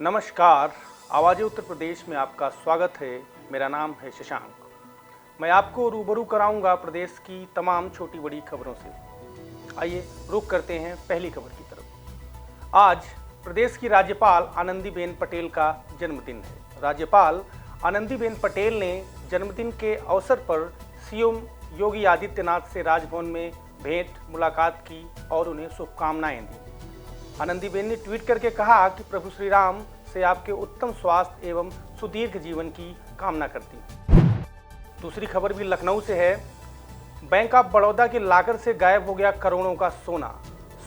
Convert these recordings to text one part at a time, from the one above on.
नमस्कार, आवाज़ उत्तर प्रदेश में आपका स्वागत है। मेरा नाम है शशांक। मैं आपको रूबरू कराऊंगा प्रदेश की तमाम छोटी बड़ी खबरों से। आइए रुक करते हैं पहली खबर की तरफ। आज प्रदेश की राज्यपाल आनंदीबेन पटेल का जन्मदिन है। राज्यपाल आनंदीबेन पटेल ने जन्मदिन के अवसर पर सीएम योगी आदित्यनाथ से राजभवन में भेंट मुलाकात की और उन्हें शुभकामनाएं दी। आनंदीबेन ने ट्वीट करके कहा कि प्रभु श्री राम से आपके उत्तम स्वास्थ्य एवं सुदीर्घ जीवन की कामना करती। दूसरी खबर भी लखनऊ से है। बैंक ऑफ बड़ौदा के लॉकर से गायब हो गया करोड़ों का सोना।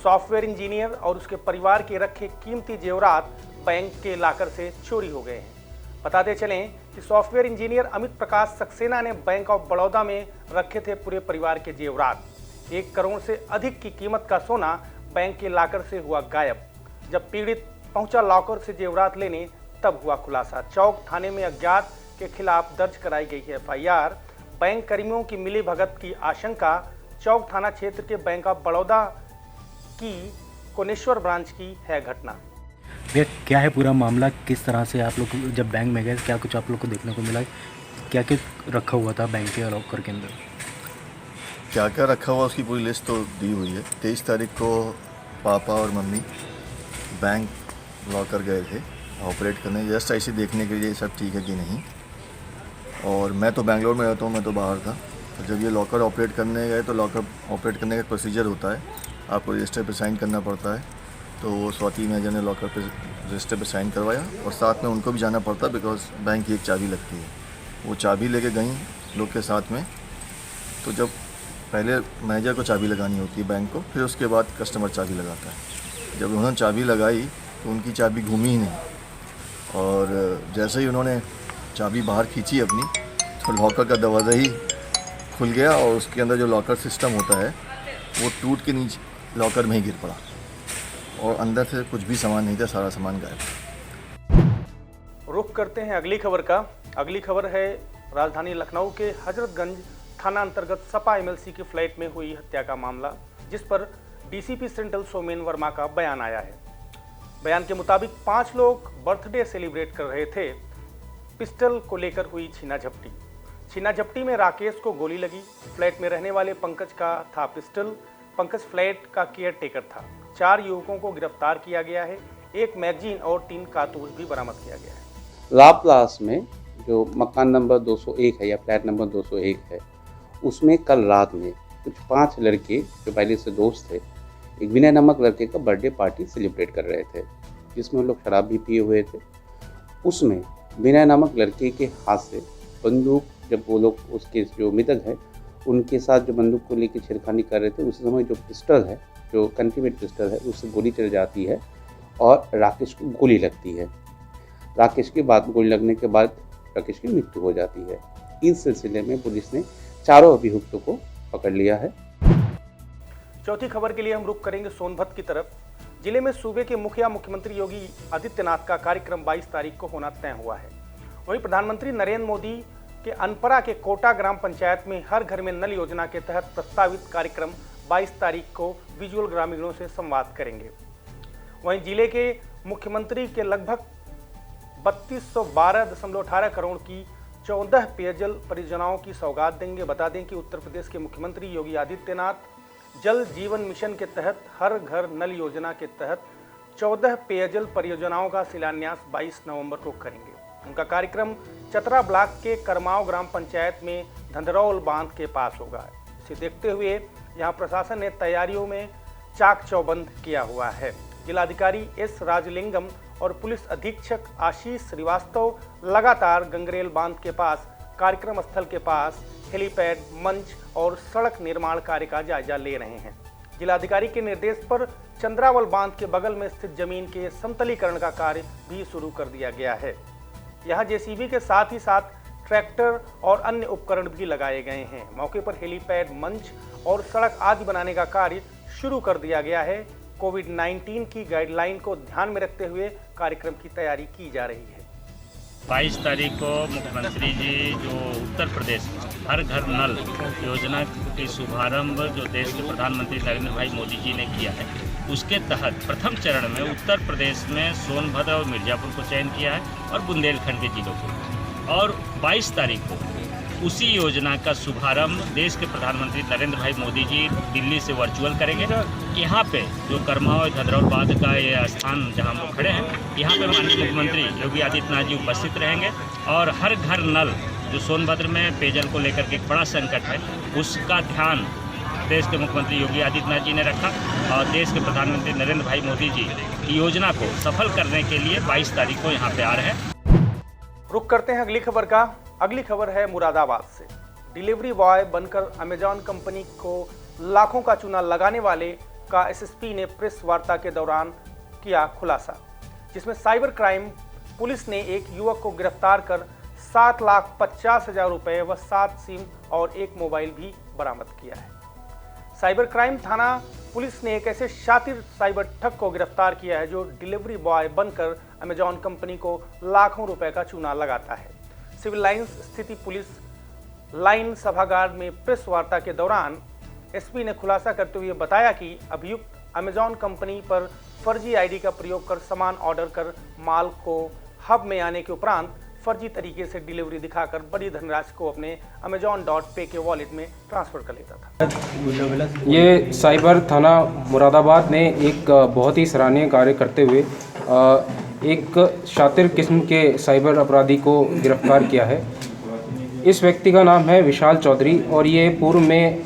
सॉफ्टवेयर इंजीनियर और उसके परिवार के रखे कीमती जेवरात बैंक के लॉकर से चोरी हो गए हैं। बताते चलें कि सॉफ्टवेयर इंजीनियर अमित प्रकाश सक्सेना ने बैंक ऑफ बड़ौदा में रखे थे पूरे परिवार के जेवरात। 1 करोड़ से अधिक की कीमत का सोना बैंक के लॉकर से हुआ गायब। जब पीड़ित पहुंचा लॉकर से जेवरात लेने तब हुआ खुलासा। चौक थाने में अज्ञात के खिलाफ दर्ज कराई गई है एफआईआर। बैंक कर्मियों की मिलीभगत की आशंका। चौक थाना क्षेत्र के बैंक ऑफ बड़ौदा की कोनेश्वर ब्रांच की है घटना। भैया क्या है पूरा मामला, किस तरह से आप लोग जब बैंक में गए क्या कुछ आप लोग को देखने को मिला, क्या क्या रखा हुआ था बैंक के लॉकर के अंदर? क्या क्या रखा हुआ उसकी पूरी लिस्ट तो दी हुई है। 23 तारीख को पापा और मम्मी बैंक लॉकर गए थे ऑपरेट करने, जस्ट ऐसे देखने के लिए सब ठीक है कि नहीं। और मैं तो बेंगलोर में रहता हूँ, मैं तो बाहर था। तो जब ये लॉकर ऑपरेट करने गए तो लॉकर ऑपरेट करने का प्रोसीजर होता है, आपको रजिस्टर पे साइन करना पड़ता है। तो वो स्वाति मैनेजर ने लॉकर पे रजिस्टर पे साइन करवाया और साथ में उनको भी जाना पड़ता है बिकॉज बैंक की एक चाबी लगती है। वो चाबी लेके गई लोग के साथ में। तो जब पहले मैनेजर को चाबी लगानी होती है बैंक को, फिर उसके बाद कस्टमर चाबी लगाता है। जब उन्होंने चाबी लगाई तो उनकी चाबी घूमी ही नहीं और जैसे ही उन्होंने चाबी बाहर खींची अपनी तो लॉकर का दरवाज़ा ही खुल गया और उसके अंदर जो लॉकर सिस्टम होता है वो टूट के नीचे लॉकर में ही गिर पड़ा और अंदर से कुछ भी सामान नहीं था, सारा सामान गायब। रुख करते हैं अगली खबर का। अगली खबर है राजधानी लखनऊ के हजरतगंज थाना अंतर्गत सपा एमएलसी के फ्लैट में हुई हत्या का मामला, जिस पर डीसीपी सेंट्रल सोमेन वर्मा का बयान आया है। बयान के मुताबिक 5 लोग बर्थडे सेलिब्रेट कर रहे थे। पिस्टल को लेकर हुई छीना झपटी में राकेश को गोली लगी। फ्लैट में रहने वाले पंकज का था पिस्टल। पंकज फ्लैट का केयर टेकर था। 4 युवकों को गिरफ्तार किया गया है। 1 मैगजीन और 3 कारतूस भी बरामद किया गया है। लाप्लास में जो मकान नंबर 201 है या फ्लैट नंबर 201 है, उसमें कल रात में कुछ 5 लड़के जो पहले से दोस्त थे, एक विनय नामक लड़के का बर्थडे पार्टी सेलिब्रेट कर रहे थे, जिसमें लोग शराब भी पिए हुए थे। उसमें विनय नामक लड़के के हाथ से बंदूक, जब वो लोग उसके जो मृतक है उनके साथ जो बंदूक को लेकर छेड़खानी कर रहे थे, उस समय जो पिस्टल है, जो कंटीमेट पिस्टल है, उससे गोली चल जाती है और राकेश को गोली लगती है। राकेश के बाद गोली लगने के बाद राकेश की मृत्यु हो जाती है। इस सिलसिले में पुलिस ने 4 अभियुक्तों को पकड़ लिया है। चौथी खबर के लिए हम रुख करेंगे सोनभद्र की तरफ। जिले में सूबे के मुख्यमंत्री योगी आदित्यनाथ का कार्यक्रम 22 तारीख को होना तय हुआ है। वहीं प्रधानमंत्री नरेंद्र मोदी के अनपरा के कोटा ग्राम पंचायत में हर घर में नल योजना के तहत प्रस्तावित कार्यक्रम 22 तारीख को विजुअल ग्रामीणों से संवाद करेंगे। वहीं जिले के मुख्यमंत्री के लगभग 3212.18 करोड़ की 14 पेयजल परियोजनाओं की सौगात देंगे। बता दें कि उत्तर प्रदेश के मुख्यमंत्री योगी आदित्यनाथ जल जीवन मिशन के तहत हर घर नल योजना के तहत 14 पेयजल परियोजनाओं का शिलान्यास 22 नवंबर को करेंगे। उनका कार्यक्रम चतरा ब्लॉक के करमाओ ग्राम पंचायत में धंधरौल बांध के पास होगा। इसे देखते हुए यहां प्रशासन ने तैयारियों में चाक चौबंद किया हुआ है। जिलाधिकारी एस राजलिंगम और पुलिस अधीक्षक आशीष श्रीवास्तव लगातार गंगरेल बांध के पास, कार्यक्रम स्थल के पास हेलीपैड, मंच और सड़क निर्माण कार्य का जायजा ले रहे हैं। जिलाधिकारी के निर्देश पर चंद्रावल बांध के बगल में स्थित जमीन के समतलीकरण का कार्य भी शुरू कर दिया गया है। यहां जेसीबी के साथ ही साथ ट्रैक्टर और अन्य उपकरण भी लगाए गए हैं। मौके पर हेलीपैड, मंच और सड़क आदि बनाने का कार्य शुरू कर दिया गया है। कोविड-19 की गाइडलाइन को ध्यान में रखते हुए कार्यक्रम की तैयारी की जा रही है। 22 तारीख को मुख्यमंत्री जी जो उत्तर प्रदेश में हर घर नल योजना की शुभारंभ जो देश के प्रधानमंत्री नरेंद्र भाई मोदी जी ने किया है, उसके तहत प्रथम चरण में उत्तर प्रदेश में सोनभद्र और मिर्ज़ापुर को चयन किया है और बुंदेलखंड के जिलों को। और 22 तारीख को उसी योजना का शुभारंभ देश के प्रधानमंत्री नरेंद्र भाई मोदी जी दिल्ली से वर्चुअल करेंगे। यहाँ पे जो करमाओ धदरौलबाद का ये स्थान जहाँ हम लोग खड़े हैं, यहाँ पे माननीय मुख्यमंत्री योगी आदित्यनाथ जी उपस्थित रहेंगे और हर घर नल जो सोनभद्र में पेयजल को लेकर के एक बड़ा संकट है, उसका ध्यान देश के मुख्यमंत्री योगी आदित्यनाथ जी ने रखा और देश के प्रधानमंत्री नरेंद्र भाई मोदी जी की योजना को सफल करने के लिए 22 तारीख को यहाँ पे आ रहे हैं। रुक करते हैं अगली खबर का। अगली खबर है मुरादाबाद से। डिलीवरी बॉय बनकर अमेजॉन कंपनी को लाखों का चूना लगाने वाले का एसएसपी ने प्रेस वार्ता के दौरान किया खुलासा, जिसमें साइबर क्राइम पुलिस ने एक युवक को गिरफ्तार कर 7,50,000 रुपए व 7 सिम और एक मोबाइल भी बरामद किया है। साइबर क्राइम थाना पुलिस ने एक ऐसे शातिर साइबर ठग को गिरफ्तार किया है जो डिलीवरी बॉय बनकर अमेजॉन कंपनी को लाखों रुपए का चूना लगाता है। सिविल लाइंस स्थित पुलिस लाइन सभागार में प्रेस वार्ता के दौरान एसपी ने खुलासा करते हुए बताया कि अभियुक्त अमेजॉन कंपनी पर फर्जी आईडी का प्रयोग कर सामान ऑर्डर कर माल को हब में आने के उपरांत फर्जी तरीके से डिलीवरी दिखाकर बड़ी धनराशि को अपने amazon.पे के वॉलेट में ट्रांसफर कर लेता था। ये साइबर थाना मुरादाबाद ने एक बहुत ही सराहनीय कार्य करते हुए एक शातिर किस्म के साइबर अपराधी को गिरफ्तार किया है। इस व्यक्ति का नाम है विशाल चौधरी और ये पूर्व में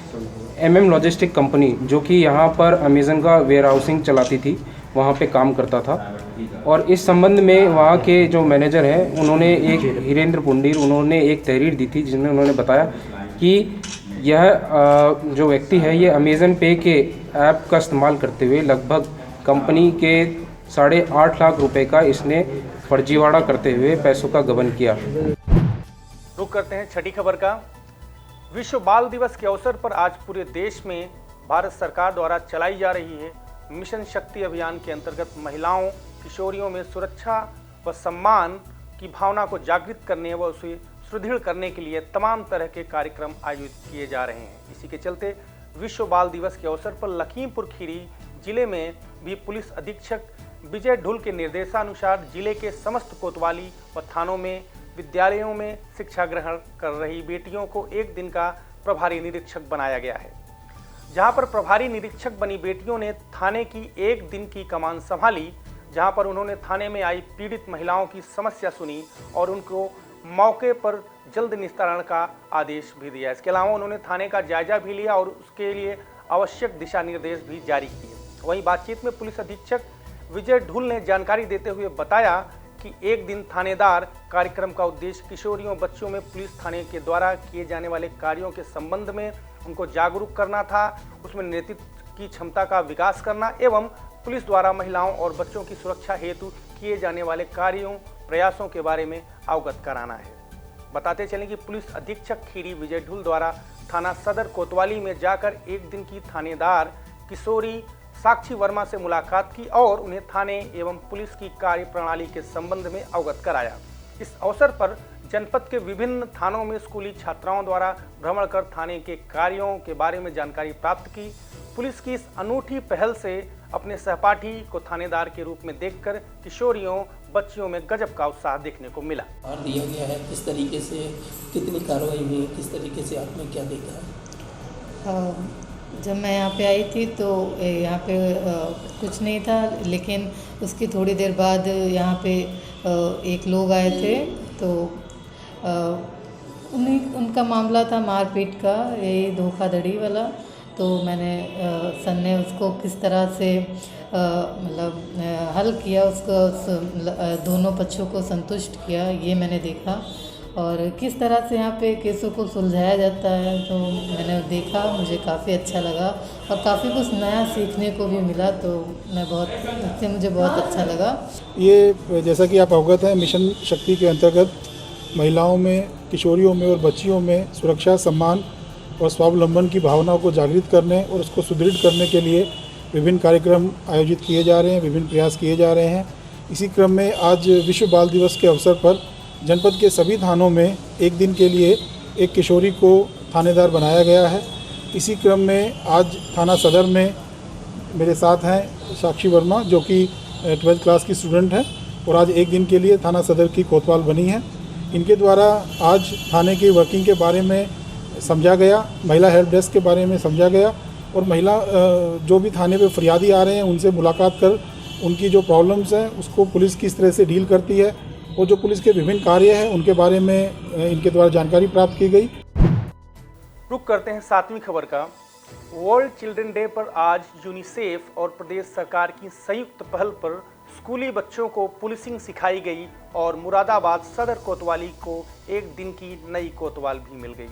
MM लॉजिस्टिक कंपनी जो कि यहाँ पर अमेज़न का वेयर हाउसिंग चलाती थी, वहाँ पे काम करता था। और इस संबंध में वहाँ के जो मैनेजर हैं उन्होंने एक हीरेंद्र पुंडीर उन्होंने एक तहरीर दी थी, जिसमें उन्होंने बताया कि यह जो व्यक्ति है ये अमेज़न पे के ऐप का इस्तेमाल करते हुए लगभग कंपनी के 8.5 लाख रुपए का इसने फर्जीवाड़ा करते हुए पैसों का गबन किया। रुक करते हैं छठी खबर का। विश्व बाल दिवस के अवसर पर आज पूरे देश में भारत सरकार द्वारा चलाई जा रही है मिशन शक्ति अभियान के अंतर्गत महिलाओं किशोरियों में सुरक्षा व सम्मान की भावना को जागृत करने व उसे सुदृढ़ करने के लिए तमाम तरह के कार्यक्रम आयोजित किए जा रहे हैं। इसी के चलते विश्व बाल दिवस के अवसर पर लखीमपुर खीरी जिले में भी पुलिस अधीक्षक विजय ढुल के निर्देशानुसार जिले के समस्त कोतवाली व थानों में विद्यालयों में शिक्षा ग्रहण कर रही बेटियों को एक दिन का प्रभारी निरीक्षक बनाया गया है। जहां पर प्रभारी निरीक्षक बनी बेटियों ने थाने की एक दिन की कमान संभाली, जहां पर उन्होंने थाने में आई पीड़ित महिलाओं की समस्या सुनी और उनको मौके पर जल्द निस्तारण का आदेश भी दिया। इसके अलावा उन्होंने थाने का जायजा भी लिया और उसके लिए आवश्यक दिशा निर्देश भी जारी किए। वहीं बातचीत में पुलिस अधीक्षक विजय ढुल ने जानकारी देते हुए बताया कि एक दिन थानेदार कार्यक्रम का उद्देश्य किशोरियों बच्चियों में पुलिस थाने के द्वारा किए जाने वाले कार्यों के संबंध में उनको जागरूक करना था, उसमें नेतृत्व की क्षमता का विकास करना एवं पुलिस द्वारा महिलाओं और बच्चों की सुरक्षा हेतु किए जाने वाले कार्यों प्रयासों के बारे में अवगत कराना है। बताते चलें कि पुलिस अधीक्षक खीरी विजय ढुल द्वारा थाना सदर कोतवाली में जाकर एक दिन की थानेदार किशोरी साक्षी वर्मा से मुलाकात की और उन्हें थाने एवं पुलिस की कार्य प्रणाली के संबंध में अवगत कराया। इस अवसर पर जनपद के विभिन्न थानों में स्कूली छात्राओं द्वारा भ्रमण कर थाने के कार्यों के बारे में जानकारी प्राप्त की। पुलिस की इस अनूठी पहल से अपने सहपाठी को थानेदार के रूप में देखकर किशोरियों बच्चियों में गजब का उत्साह देखने को मिला। और दिया गया है किस तरीके से, कितनी कार्रवाई हुई, किस तरीके से आपने क्या देखा है? जब मैं यहाँ पे आई थी तो यहाँ पे कुछ नहीं था, लेकिन उसकी थोड़ी देर बाद यहाँ पे एक लोग आए थे तो उनका मामला था मारपीट का, यही धोखाधड़ी वाला। तो मैंने सर ने उसको किस तरह से मतलब हल किया, उसको दोनों पक्षों को संतुष्ट किया, ये मैंने देखा। और किस तरह से यहाँ पे केसों को सुलझाया जाता है तो मैंने देखा, मुझे काफ़ी अच्छा लगा और काफ़ी कुछ नया सीखने को भी मिला। तो इससे मुझे बहुत अच्छा लगा। ये जैसा कि आप अवगत हैं, मिशन शक्ति के अंतर्गत महिलाओं में, किशोरियों में और बच्चियों में सुरक्षा, सम्मान और स्वावलंबन की भावनाओं को जागृत करने और उसको सुदृढ़ करने के लिए विभिन्न कार्यक्रम आयोजित किए जा रहे हैं, विभिन्न प्रयास किए जा रहे हैं। इसी क्रम में आज विश्व बाल दिवस के अवसर पर जनपद के सभी थानों में एक दिन के लिए एक किशोरी को थानेदार बनाया गया है। इसी क्रम में आज थाना सदर में मेरे साथ हैं साक्षी वर्मा जो कि 12th क्लास की स्टूडेंट है और आज एक दिन के लिए थाना सदर की कोतवाल बनी है। इनके द्वारा आज थाने की वर्किंग के बारे में समझा गया, महिला हेल्प डेस्क के बारे में समझा गया और महिला जो भी थाने पे फरियादी आ रहे हैं उनसे मुलाकात कर उनकी जो प्रॉब्लम्स हैं उसको पुलिस किस तरह से डील करती है और जो पुलिस के विभिन्न कार्य हैं उनके बारे में इनके द्वारा जानकारी प्राप्त की गई। रुक करते हैं 7वीं खबर का। वर्ल्ड चिल्ड्रन डे पर आज यूनिसेफ और प्रदेश सरकार की संयुक्त पहल पर स्कूली बच्चों को पुलिसिंग सिखाई गई और मुरादाबाद सदर कोतवाली को एक दिन की नई कोतवाल भी मिल गई।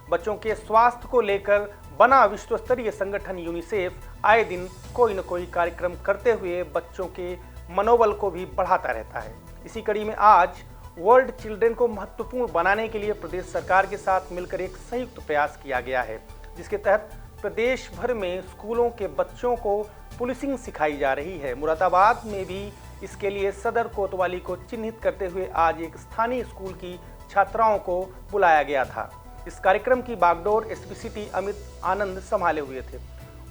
बच्चों के स्वास्थ्य को लेकर बना विश्व स्तरीय संगठन यूनिसेफ आए दिन कोई न कोई कार्यक्रम करते हुए बच्चों के मनोबल को भी बढ़ाता रहता है। इसी कड़ी में आज वर्ल्ड चिल्ड्रन को महत्वपूर्ण बनाने के लिए प्रदेश सरकार के साथ मिलकर एक संयुक्त प्रयास किया गया है, जिसके तहत प्रदेश भर में स्कूलों के बच्चों को पुलिसिंग सिखाई जा रही है। मुरादाबाद में भी इसके लिए सदर कोतवाली को चिन्हित करते हुए आज एक स्थानीय स्कूल की छात्राओं को बुलाया गया था। इस कार्यक्रम की बागडोर एसपी सिटी अमित आनंद संभाले हुए थे।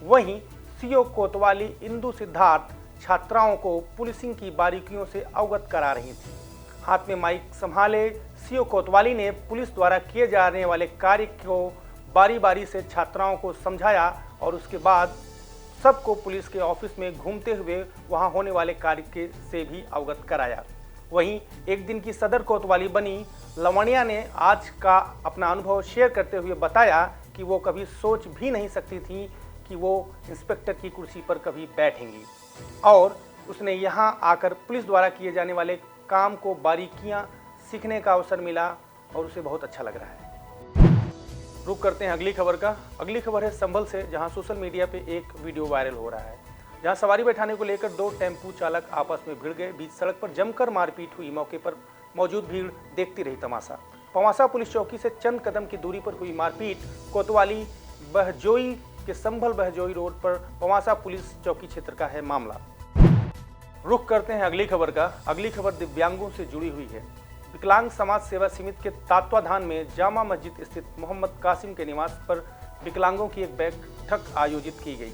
वहीं सीओ कोतवाली इंदु सिद्धार्थ छात्राओं को पुलिसिंग की बारीकियों से अवगत करा रही थी। हाथ में माइक संभाले सीओ कोतवाली ने पुलिस द्वारा किए जाने वाले कार्य को बारी बारी से छात्राओं को समझाया और उसके बाद सबको पुलिस के ऑफिस में घूमते हुए वहां होने वाले कार्य से भी अवगत कराया। वहीं एक दिन की सदर कोतवाली बनी लवणिया ने आज का अपना अनुभव शेयर करते हुए बताया कि वो कभी सोच भी नहीं सकती थी कि वो इंस्पेक्टर की कुर्सी पर कभी बैठेंगी और उसने यहाँ आकर पुलिस द्वारा किए जाने वाले काम को बारीकियां सीखने का अवसर मिला और उसे बहुत अच्छा लग रहा है। रुक करते हैं अगली खबर का। अगली खबर है संभल से, जहां सोशल मीडिया पे एक वीडियो वायरल हो रहा है, जहां सवारी बैठाने को लेकर दो टेम्पू चालक आपस में भिड़ गए। बीच सड़क पर जमकर मारपीट हुई। मौके पर मौजूद भीड़ देखती रही तमाशा। पवासा पुलिस चौकी से चंद कदम की दूरी पर हुई मारपीट कोतवाली बहजोई के संभल बहजोई रोड पर पवासा पुलिस चौकी क्षेत्र का है मामला। रुख करते हैं अगली खबर का। अगली खबर दिव्यांगों से जुड़ी हुई है। विकलांग समाज सेवा समिति के तत्वाधान में जामा मस्जिद स्थित मोहम्मद कासिम के निवास पर विकलांगों की एक बैठक आयोजित की गई,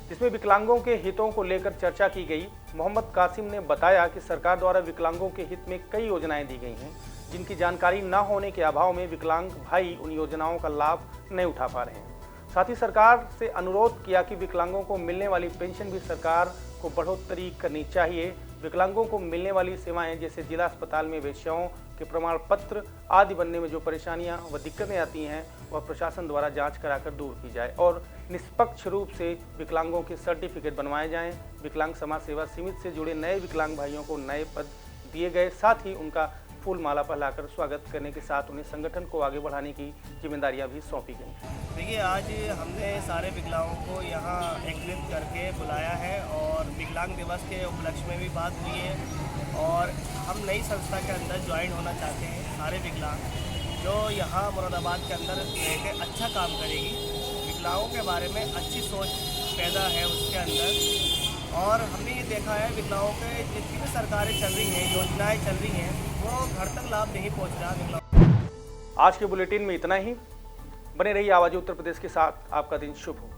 जिसमें विकलांगों के हितों को लेकर चर्चा की गई। मोहम्मद कासिम ने बताया कि सरकार द्वारा विकलांगों के हित में कई योजनाएं दी गई हैं, जिनकी जानकारी न होने के अभाव में विकलांग भाई उन योजनाओं का लाभ नहीं उठा पा रहे हैं। साथ ही सरकार से अनुरोध किया कि विकलांगों को मिलने वाली पेंशन भी सरकार को बढ़ोतरी करनी चाहिए। विकलांगों को मिलने वाली सेवाएं जैसे जिला अस्पताल में वेश्याओं के प्रमाण पत्र आदि बनने में जो परेशानियां व दिक्कतें आती हैं, वह प्रशासन द्वारा जांच कराकर दूर की जाए और निष्पक्ष रूप से विकलांगों के सर्टिफिकेट बनवाए जाएं। विकलांग समाज सेवा समिति से जुड़े नए विकलांग भाइयों को नए पद दिए गए। साथ ही उनका फूल माला पहनाकर स्वागत करने के साथ उन्हें संगठन को आगे बढ़ाने की जिम्मेदारियां भी सौंपी गई। देखिए, आज हमने सारे विकलांगों को यहाँ एकत्रित करके बुलाया है और विकलांग दिवस के उपलक्ष्य में भी बात हुई है और हम नई संस्था के अंदर ज्वाइन होना चाहते हैं। सारे विकलांग जो यहाँ मुरादाबाद के अंदर रहकर अच्छा काम करेगी, विकलांगों के बारे में अच्छी सोच पैदा है उसके अंदर। और हमने ये देखा है विकलांगों के जितनी भी सरकारें चल रही हैं, योजनाएं चल रही हैं, वो घर तक लाभ नहीं पहुँच रहा विकलांगों। आज के बुलेटिन में इतना ही। बने रहिए आवाज़ उत्तर प्रदेश के साथ। आपका दिन शुभ हो।